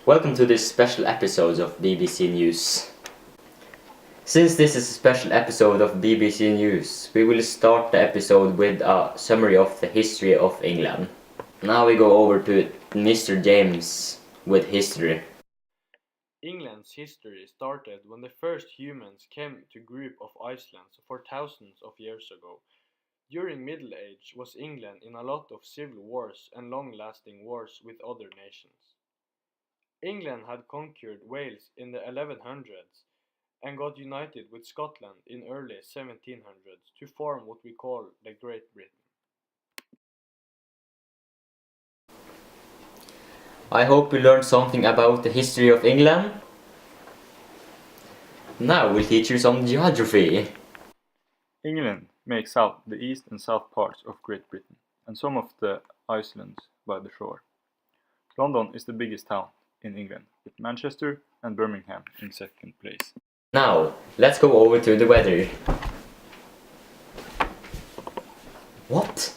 Welcome to this special episode of BBC News. Since this is a special episode of BBC News, we will start the episode with a summary of the history of England. Now we go over to Mr. James with history. England's history started when the first humans came to group of islands for thousands of years ago. During Middle Age was England in a lot of civil wars and long-lasting wars with other nations. England had conquered Wales in the 1100s and got united with Scotland in early 1700s to form what we call the Great Britain. I hope you learned something about the history of England. Now we'll teach you some geography. England makes up the east and south parts of Great Britain and some of the islands by the shore. London is the biggest town in England, with Manchester and Birmingham in second place. Now, let's go over to the weather. What?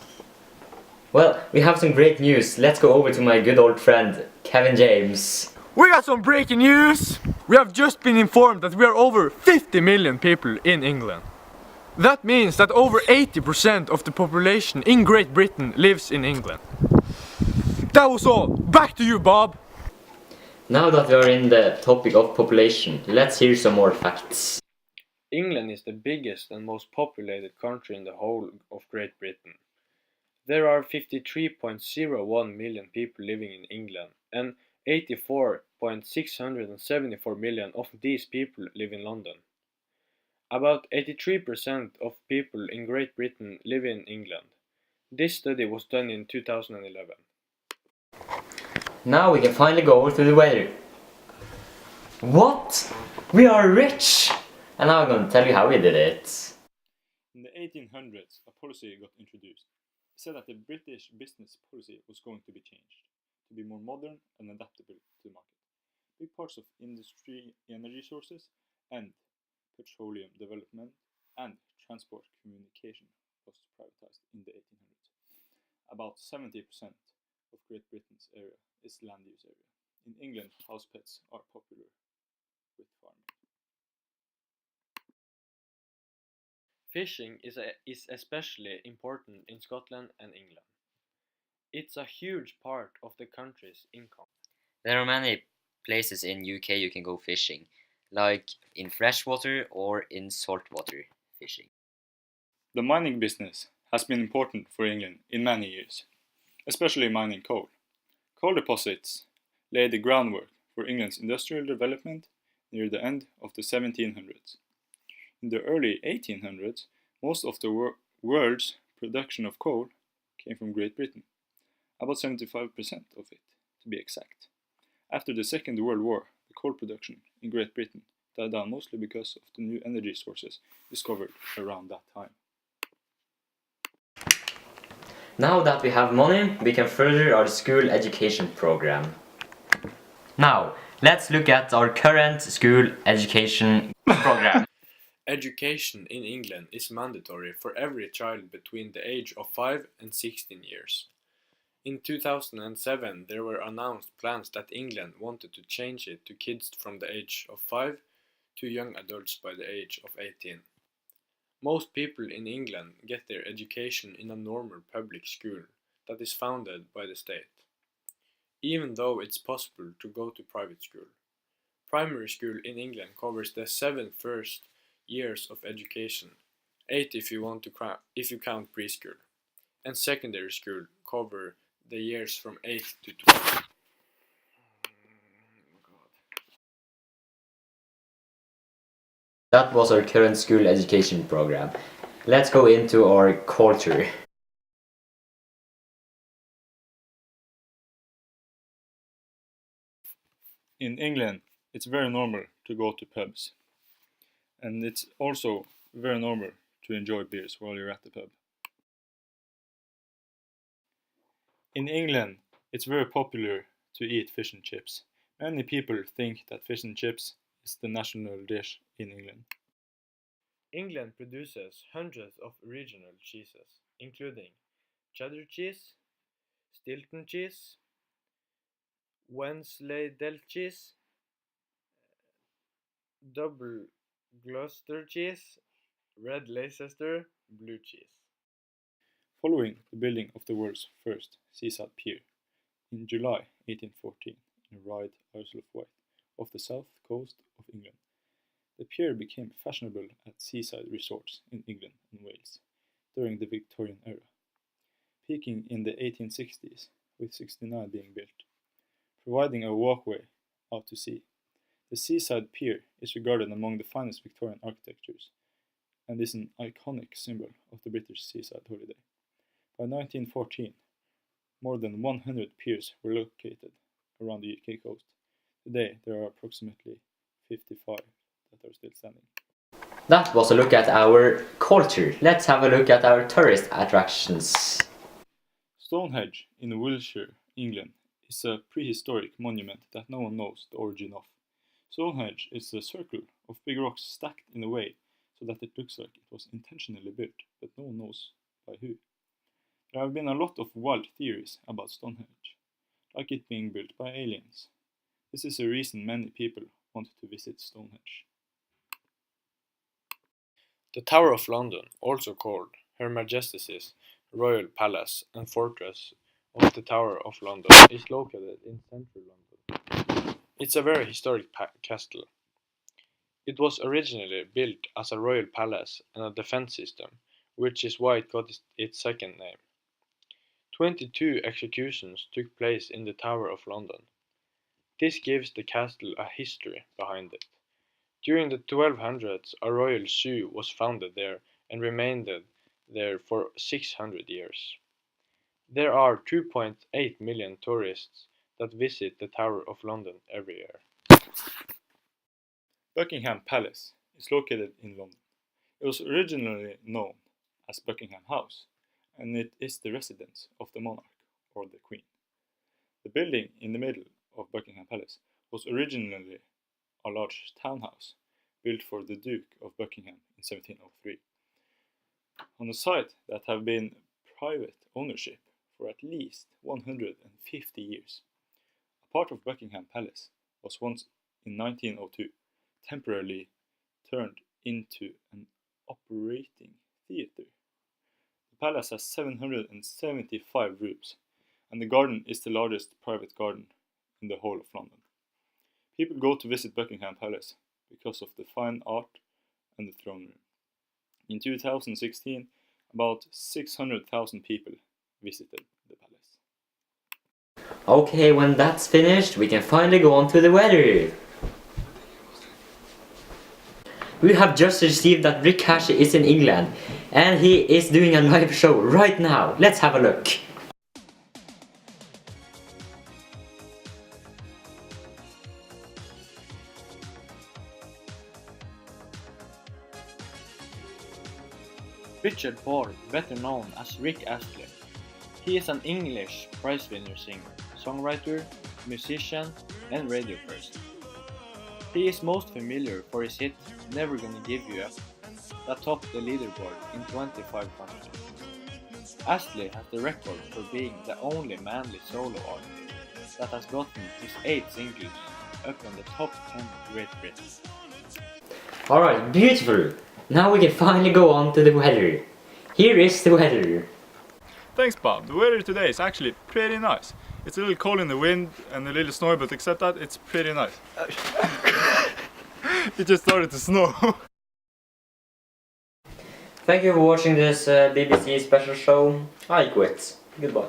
Well, we have some great news. Let's go over to my good old friend, Kevin James. We got some breaking news! We have just been informed that we are over 50 million people in England. That means that over 80% of the population in Great Britain lives in England. That was all. Back to you, Bob. Now that we are in the topic of population, let's hear some more facts. England is the biggest and most populated country in the whole of Great Britain. There are 53.01 million people living in England, and 84.674 million of these people live in London. About 83% of people in Great Britain live in England. This study was done in 2011. Now we can finally go over to the weather. What? We are rich! And now I'm going to tell you how we did it. In the 1800s, a policy got introduced. It said that the British business policy was going to be changed, to be more modern and adaptable to the market. Big parts of industry, energy sources, and petroleum development and transport communication was privatized in the 1800s. About 70% of Great Britain's area is land use area. In England, house pets are popular with farming. Fishing is especially important in Scotland and England. It's a huge part of the country's income. There are many places in UK you can go fishing, like in freshwater or in saltwater fishing. The mining business has been important for England in many years, especially mining coal. Coal deposits laid the groundwork for England's industrial development near the end of the 1700s. In the early 1800s, most of the world's production of coal came from Great Britain, about 75% of it, to be exact. After the Second World War, the coal production in Great Britain died down mostly because of the new energy sources discovered around that time. Now that we have money, we can further our school education program. Now, let's look at our current school education program. Education in England is mandatory for every child between the age of 5 and 16 years. In 2007, there were announced plans that England wanted to change it to kids from the age of 5 to young adults by the age of 18. Most people in England get their education in a normal public school that is funded by the state, even though it's possible to go to private school. Primary school in England covers the 7 first years of education, 8 if you count preschool, and secondary school cover the years from 8 to 12. That was our current school education program. Let's go into our culture. In England, it's very normal to go to pubs. And it's also very normal to enjoy beers while you're at the pub. In England, it's very popular to eat fish and chips. Many people think that fish and chips is the national dish in England. England produces hundreds of regional cheeses, including cheddar cheese, Stilton cheese, Wensleydale-cheese, double Gloucester cheese, red Leicester, blue cheese. Following the building of the world's first seaside pier in July 1814 in Ryde, Isle of Wight, off the south coast of England, the pier became fashionable at seaside resorts in England and Wales during the Victorian era, peaking in the 1860s with 69 being built, providing a walkway out to sea. The seaside pier is regarded among the finest Victorian architectures and is an iconic symbol of the British seaside holiday. By 1914, more than 100 piers were located around the UK coast. Today, there are approximately 55 that are still standing. That was a look at our culture. Let's have a look at our tourist attractions. Stonehenge in Wiltshire, England, is a prehistoric monument that no one knows the origin of. Stonehenge is a circle of big rocks stacked in a way so that it looks like it was intentionally built, but no one knows by who. There have been a lot of wild theories about Stonehenge, like it being built by aliens. This is a reason many people want to visit Stonehenge. The Tower of London, also called Her Majesty's Royal Palace and Fortress of the Tower of London, is located in central London. It's a very historic castle. It was originally built as a royal palace and a defense system, which is why it got its second name. 22 executions took place in the Tower of London. This gives the castle a history behind it. During the 1200s, a royal zoo was founded there and remained there for 600 years. There are 2.8 million tourists that visit the Tower of London every year. Buckingham Palace is located in London. It was originally known as Buckingham House, and it is the residence of the monarch or the queen. The building in the middle of Buckingham Palace was originally a large townhouse built for the Duke of Buckingham in 1703. On a site that have been private ownership for at least 150 years. A part of Buckingham Palace was once in 1902 temporarily turned into an operating theatre. The palace has 775 rooms, and the garden is the largest private garden in the whole of London. People go to visit Buckingham Palace because of the fine art and the throne room. In 2016, about 600,000 people visited the palace. Okay, when that's finished, we can finally go on to the weather. We have just received that Rick Hashi is in England, and he is doing a live show right now. Let's have a look. Richard Ball, better known as Rick Astley. He is an English prize-winner singer, songwriter, musician, and radio person. He is most familiar for his hit Never Gonna Give You Up, that topped the leaderboard in 25 countries. Astley has the record for being the only manly solo artist that has gotten his 8 singles up on the top 10 of Great Britain. Alright, beautiful! Now we can finally go on to the weather. Here is the weather. Thanks, Bob. The weather today is actually pretty nice. It's a little cold in the wind and a little snowy, but except that, it's pretty nice. It just started to snow. Thank you for watching this BBC special show. I quit. Goodbye.